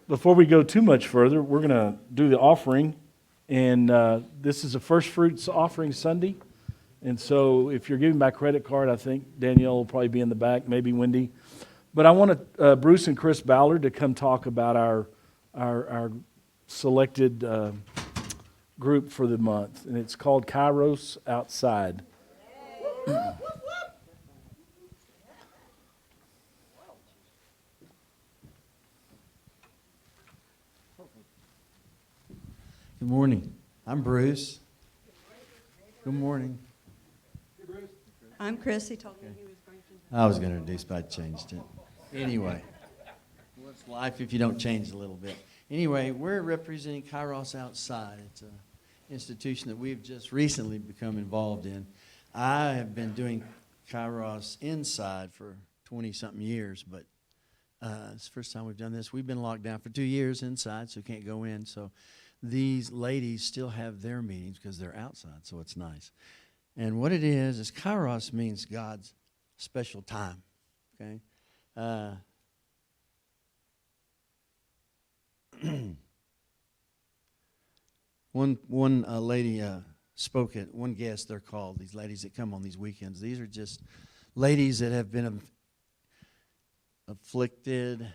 before we go too much further, we're going to do the offering. And this is a First Fruits Offering Sunday. And so if you're giving by credit card, I think Danielle will probably be in the back, maybe Wendy. But I want Bruce and Chris Ballard to come talk about our selected group for the month. And it's called Kairos Outside. Good morning. I'm Bruce. Good morning. I'm Chris. He told me he was going to. I was going to introduce, but I changed it. Anyway, what's life if you don't change a little bit? Anyway, we're representing Kairos Outside. It's an institution that we've just recently become involved in. I have been doing Kairos Inside for 20-something years, but it's the first time we've done this. We've been locked down for 2 years inside, so can't go in. So these ladies still have their meetings because they're outside, so it's nice. And what it is Kairos means God's special time, okay? One lady spoke at, one guest, they're called, these ladies that come on these weekends. These are just ladies that have been afflicted,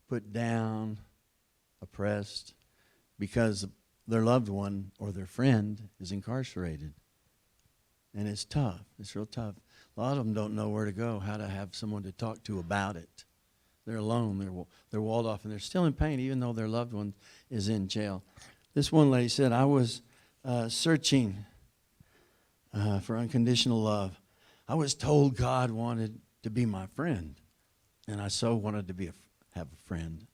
put down, oppressed, because their loved one or their friend is incarcerated. And it's tough. It's real tough. A lot of them don't know where to go, how to have someone to talk to about it. They're alone. They're walled off, and they're still in pain even though their loved one is in jail. This one lady said, I was searching for unconditional love. I was told God wanted to be my friend, and I so wanted to have a friend.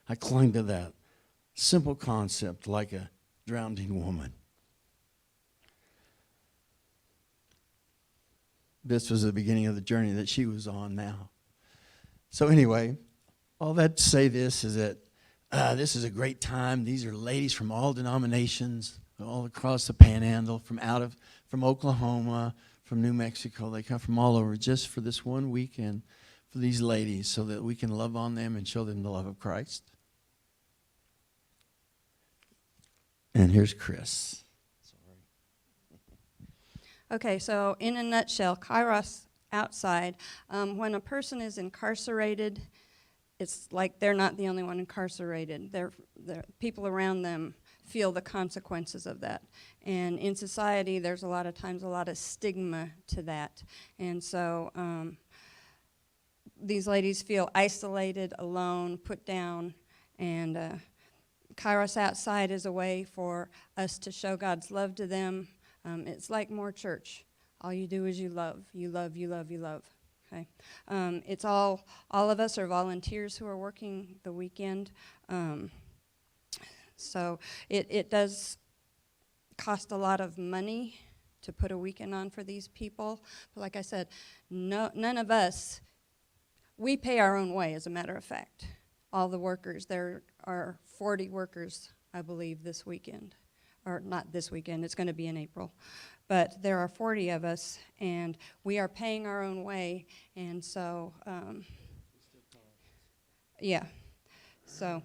I clung to that simple concept like a drowning woman. This was the beginning of the journey that she was on now. So anyway, all that to say this is that this is a great time. These are ladies from all denominations, all across the Panhandle, from Oklahoma, from New Mexico. They come from all over just for this one weekend for these ladies so that we can love on them and show them the love of Christ. And here's Chris. Okay, so in a nutshell, Kairos Outside, when a person is incarcerated, it's like they're not the only one incarcerated. The people around them feel the consequences of that. And in society, there's a lot of times a lot of stigma to that. And so these ladies feel isolated, alone, put down, and Kairos Outside is a way for us to show God's love to them. It's like more church. All you do is you love. You love, you love, you love. Okay. It's all of us are volunteers who are working the weekend. So it does cost a lot of money to put a weekend on for these people. But like I said, none of us, we pay our own way, as a matter of fact. All the workers, there are 40 workers, I believe, this weekend. Or not this weekend, it's going to be in April. But there are 40 of us, and we are paying our own way. And so, yeah. So,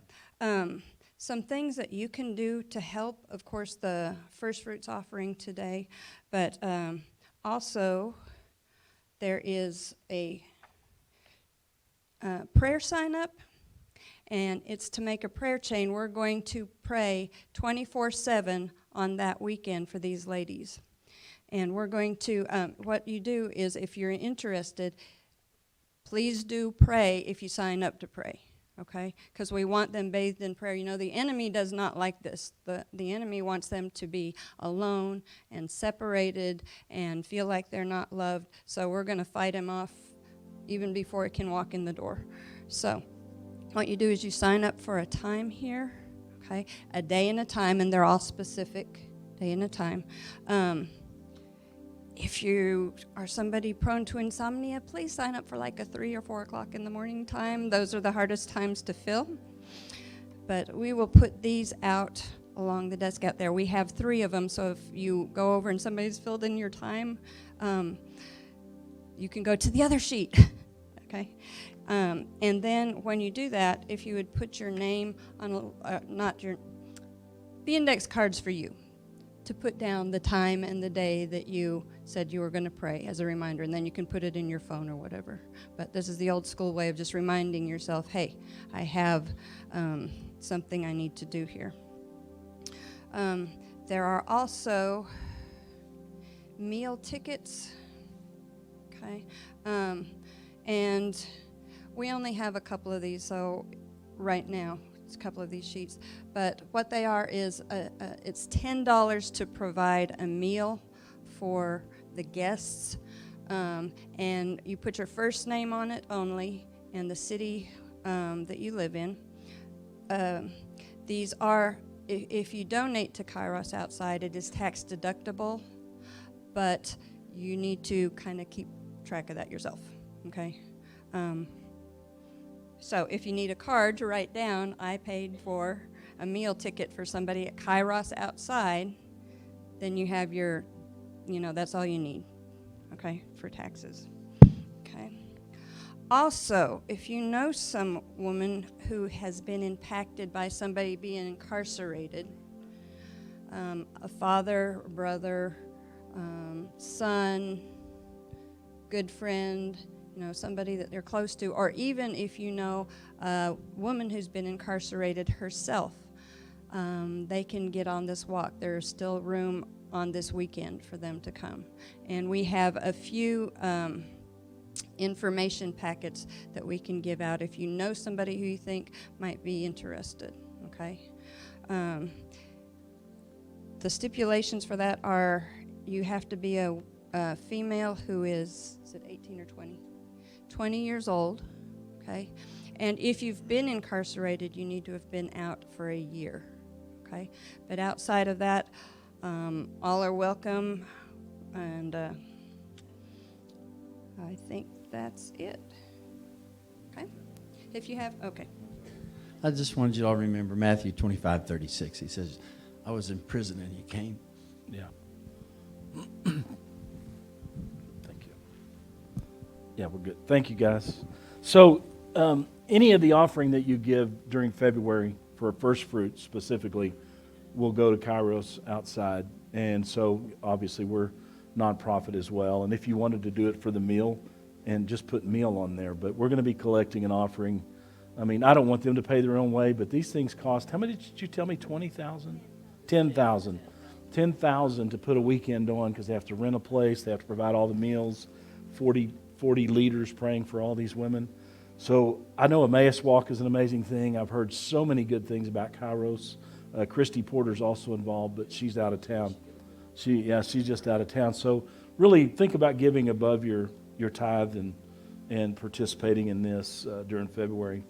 some things that you can do to help, of course, the First Fruits offering today. But also, there is a prayer sign up. And it's to make a prayer chain. We're going to pray 24/7 on that weekend for these ladies. And we're going to, what you do is, if you're interested, please do pray if you sign up to pray, okay? Because we want them bathed in prayer. You know, the enemy does not like this. The enemy wants them to be alone and separated and feel like they're not loved. So we're going to fight him off even before it can walk in the door. So what you do is you sign up for a time here, okay? A day and a time, and they're all specific, day and a time. If you are somebody prone to insomnia, please sign up for like a 3 or 4 o'clock in the morning time. Those are the hardest times to fill. But we will put these out along the desk out there. We have 3 of them, so if you go over and somebody's filled in your time, you can go to the other sheet, okay? And then when you do that, if you would put your name on, the index card's for you, to put down the time and the day that you said you were going to pray as a reminder, and then you can put it in your phone or whatever. But this is the old school way of just reminding yourself, hey, I have something I need to do here. There are also meal tickets, okay? And we only have a couple of these, so right now, it's a couple of these sheets. But what they are is, it's $10 to provide a meal for the guests. And you put your first name on it only and the city that you live in. These are, if you donate to Kairos Outside, it is tax deductible, but you need to kind of keep track of that yourself, okay? So if you need a card to write down, I paid for a meal ticket for somebody at Kairos Outside, then you have your, that's all you need, okay, for taxes, okay? Also, if you know some woman who has been impacted by somebody being incarcerated, a father, brother, son, good friend, somebody that they're close to, or even if you know a woman who's been incarcerated herself, they can get on this walk. There's still room on this weekend for them to come. And we have a few information packets that we can give out if you know somebody who you think might be interested, okay? The stipulations for that are you have to be a female who is it 18 or 20? 20 years old, okay? And if you've been incarcerated, you need to have been out for a year, okay? But outside of that, all are welcome, and I think that's it, okay? If you have, okay. I just wanted you all to remember Matthew 25:36. He says, I was in prison and you came. Yeah. Thank you. Yeah, we're good. Thank you, guys. So any of the offering that you give during February for first fruit specifically will go to Kairos Outside. And so obviously we're nonprofit as well. And if you wanted to do it for the meal, and just put meal on there, but we're going to be collecting an offering. I mean, I don't want them to pay their own way, but these things cost, how many did you tell me, 20,000? 10,000. 10,000 to put a weekend on, because they have to rent a place, they have to provide all the meals, 40 leaders praying for all these women. So I know Emmaus Walk is an amazing thing. I've heard so many good things about Kairos. Christy Porter's also involved, but she's out of town. She's just out of town. So really think about giving above your tithe and participating in this during February.